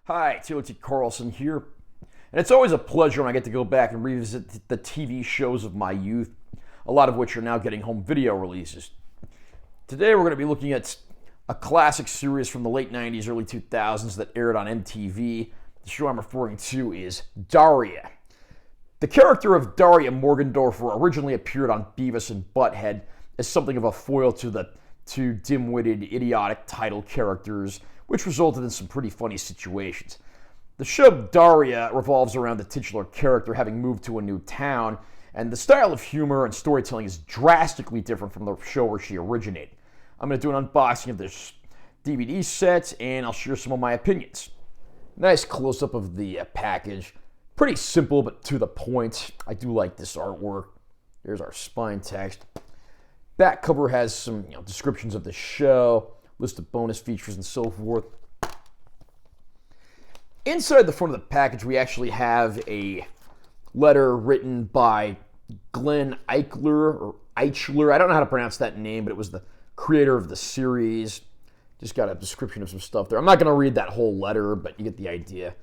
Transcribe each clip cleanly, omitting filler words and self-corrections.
Hi, Taylor T. Carlson here, and it's always a pleasure when I get to go back and revisit the TV shows of my youth, a lot of which are now getting home video releases. Today we're going to be looking at a classic series from the late 90s, early 2000s that aired on MTV. The show I'm referring to is Daria. The character of Daria Morgendorffer originally appeared on Beavis and Butthead as something of a foil to the two dim-witted, idiotic title characters, which resulted in some pretty funny situations. The show Daria revolves around the titular character having moved to a new town, and the style of humor and storytelling is drastically different from the show where she originated. I'm going to do an unboxing of this DVD set, and I'll share some of my opinions. Nice close-up of the package. Pretty simple, but to the point. I do like this artwork. Here's our spine text. Back cover has some descriptions of the show, list of bonus features, and so forth. Inside the front of the package, we actually have a letter written by Glenn Eichler. I don't know how to pronounce that name, but it was the creator of the series. Just got a description of some stuff there. I'm not going to read that whole letter, but you get the idea.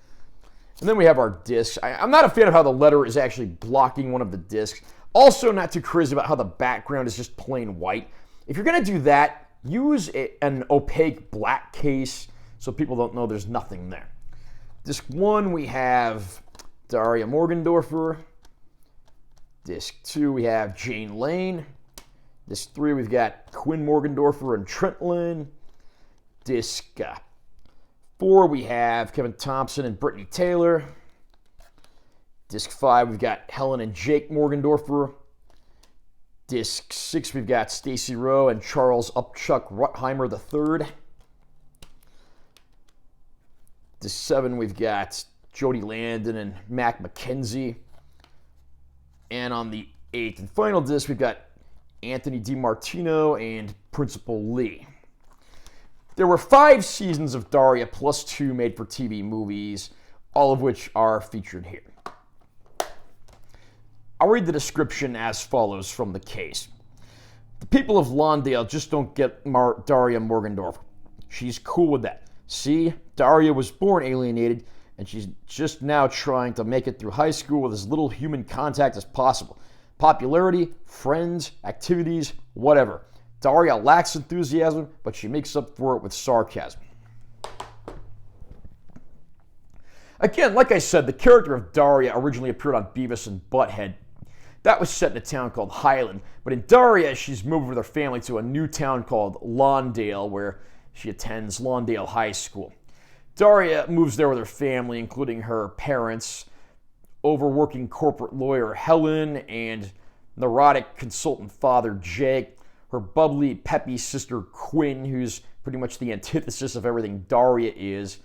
And then we have our discs. I'm not a fan of how the letter is actually blocking one of the discs. Also, not too crazy about how the background is just plain white. If you're going to do that, use an opaque black case so people don't know there's nothing there. Disc 1, we have Daria Morgendorffer. Disc 2, we have Jane Lane. Disc 3, we've got Quinn Morgendorffer and Trent Lane. Disc 4, we have Kevin Thompson and Brittany Taylor. Disc 5, we've got Helen and Jake Morgendorffer. Disc 6, we've got Stacy Rowe and Charles Upchuck Ruttheimer III. Disc 7, we've got Jody Landon and Mac McKenzie. And on the 8th and final disc, we've got Anthony DiMartino and Principal Lee. There were 5 seasons of Daria plus 2 made-for-TV movies, all of which are featured here. I'll read the description as follows from the case. The people of Lawndale just don't get Daria Morgendorffer. She's cool with that. See, Daria was born alienated, and she's just now trying to make it through high school with as little human contact as possible. Popularity, friends, activities, whatever. Daria lacks enthusiasm, but she makes up for it with sarcasm. Again, like I said, the character of Daria originally appeared on Beavis and Butthead. That was set in a town called Highland, but in Daria, she's moved with her family to a new town called Lawndale, where she attends Lawndale High School. Daria moves there with her family, including her parents, overworking corporate lawyer Helen, and neurotic consultant father Jake, her bubbly, peppy sister Quinn, who's pretty much the antithesis of everything Daria is.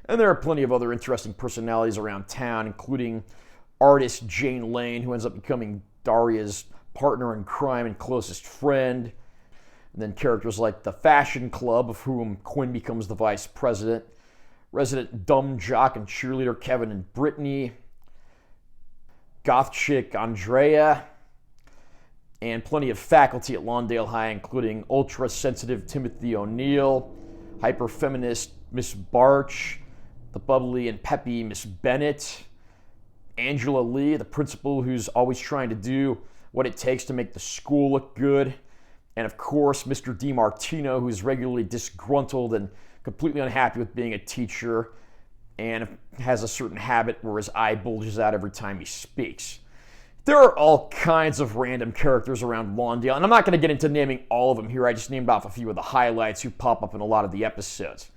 And there are plenty of other interesting personalities around town, including artist Jane Lane, who ends up becoming Daria's partner in crime and closest friend. And then characters like the Fashion Club, of whom Quinn becomes the vice president, resident dumb jock and cheerleader Kevin and Brittany, goth chick Andrea, and plenty of faculty at Lawndale High, including ultra-sensitive Timothy O'Neill, hyper-feminist Miss Barch, the bubbly and peppy Miss Bennett, Angela Lee, the principal who's always trying to do what it takes to make the school look good, and of course, Mr. DiMartino, who's regularly disgruntled and completely unhappy with being a teacher and has a certain habit where his eye bulges out every time he speaks. There are all kinds of random characters around Lawndale, and I'm not going to get into naming all of them here. I just named off a few of the highlights who pop up in a lot of the episodes.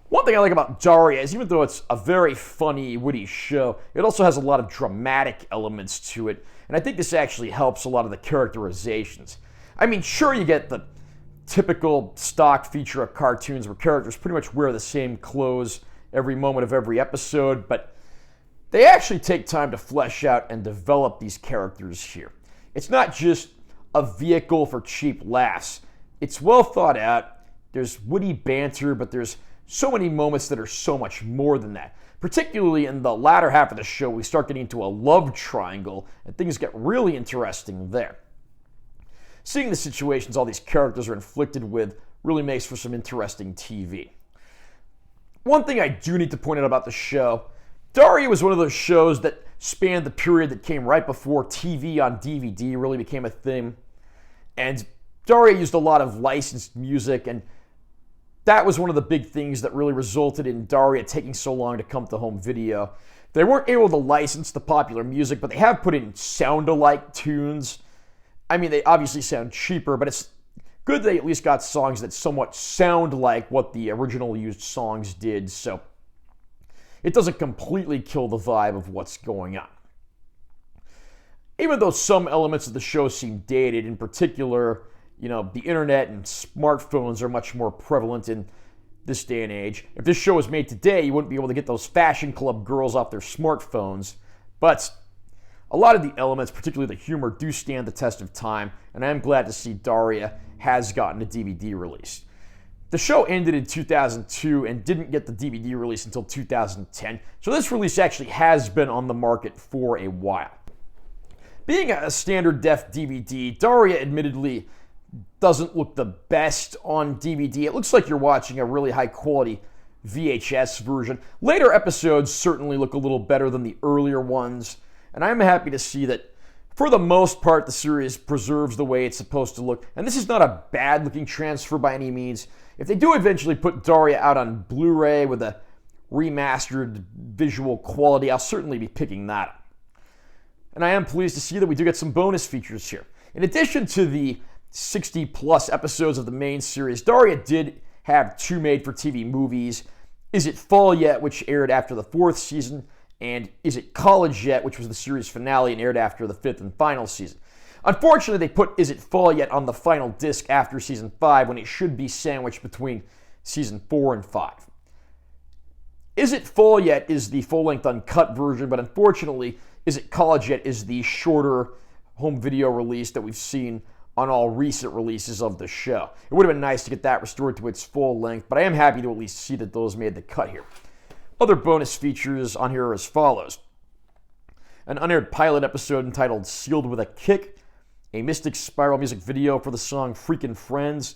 One thing I like about Daria is even though it's a very funny, witty show, it also has a lot of dramatic elements to it, and I think this actually helps a lot of the characterizations. I mean, sure, you get the typical stock feature of cartoons where characters pretty much wear the same clothes every moment of every episode, but they actually take time to flesh out and develop these characters here. It's not just a vehicle for cheap laughs. It's well thought out, there's witty banter, but there's so many moments that are so much more than that. Particularly in the latter half of the show, we start getting into a love triangle, and things get really interesting there. Seeing the situations all these characters are inflicted with really makes for some interesting TV. One thing I do need to point out about the show, Daria was one of those shows that spanned the period that came right before TV on DVD really became a thing. And Daria used a lot of licensed music, and that was one of the big things that really resulted in Daria taking so long to come to home video. They weren't able to license the popular music, but they have put in sound-alike tunes. I mean, they obviously sound cheaper, but it's good they at least got songs that somewhat sound like what the original used songs did, so it doesn't completely kill the vibe of what's going on. Even though some elements of the show seem dated, in particular, the internet and smartphones are much more prevalent in this day and age. If this show was made today, you wouldn't be able to get those fashion club girls off their smartphones. But a lot of the elements, particularly the humor, do stand the test of time, and I am glad to see Daria has gotten a DVD release. The show ended in 2002 and didn't get the DVD release until 2010, so this release actually has been on the market for a while. Being a standard def DVD, Daria admittedly doesn't look the best on DVD. It looks like you're watching a really high quality VHS version. Later episodes certainly look a little better than the earlier ones, and I'm happy to see that for the most part the series preserves the way it's supposed to look. And this is not a bad looking transfer by any means. If they do eventually put Daria out on Blu-ray with a remastered visual quality, I'll certainly be picking that up. And I am pleased to see that we do get some bonus features here. In addition to the 60 plus episodes of the main series, Daria did have 2 made-for-TV movies, Is It Fall Yet?, which aired after the 4th season, and Is It College Yet?, which was the series finale and aired after the 5th and final season. Unfortunately, they put Is It Fall Yet? On the final disc after season 5 when it should be sandwiched between season 4 and 5. Is It Fall Yet? Is the full-length uncut version, but unfortunately, Is It College Yet? Is the shorter home video release that we've seen on all recent releases of the show. It would have been nice to get that restored to its full length, but I am happy to at least see that those made the cut here. Other bonus features on here are as follows. An unaired pilot episode entitled Sealed with a Kick, a Mystic Spiral music video for the song Freakin' Friends,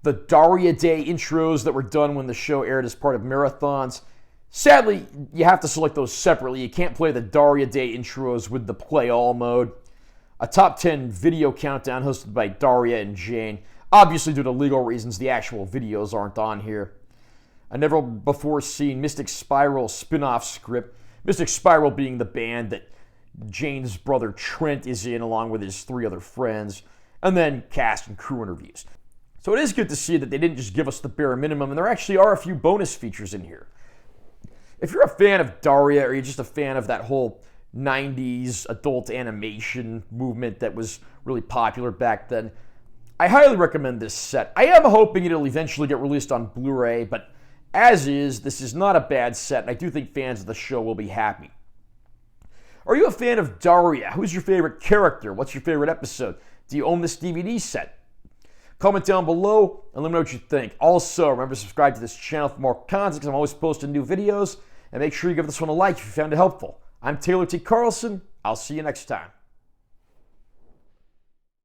the Daria Day intros that were done when the show aired as part of marathons. Sadly, you have to select those separately. You can't play the Daria Day intros with the play all mode. A top 10 video countdown hosted by Daria and Jane. Obviously, due to legal reasons, the actual videos aren't on here. A never-before-seen Mystic Spiral spin-off script. Mystic Spiral being the band that Jane's brother Trent is in, along with his 3 other friends. And then cast and crew interviews. So it is good to see that they didn't just give us the bare minimum, and there actually are a few bonus features in here. If you're a fan of Daria, or you're just a fan of that whole 90s adult animation movement that was really popular back then, I highly recommend this set. I am hoping it'll eventually get released on Blu-ray, but as is, this is not a bad set, and I do think fans of the show will be happy. Are you a fan of Daria? Who's your favorite character? What's your favorite episode? Do you own this DVD set? Comment down below and let me know what you think. Also, remember to subscribe to this channel for more content because I'm always posting new videos, and make sure you give this one a like if you found it helpful. I'm Taylor T. Carlson. I'll see you next time.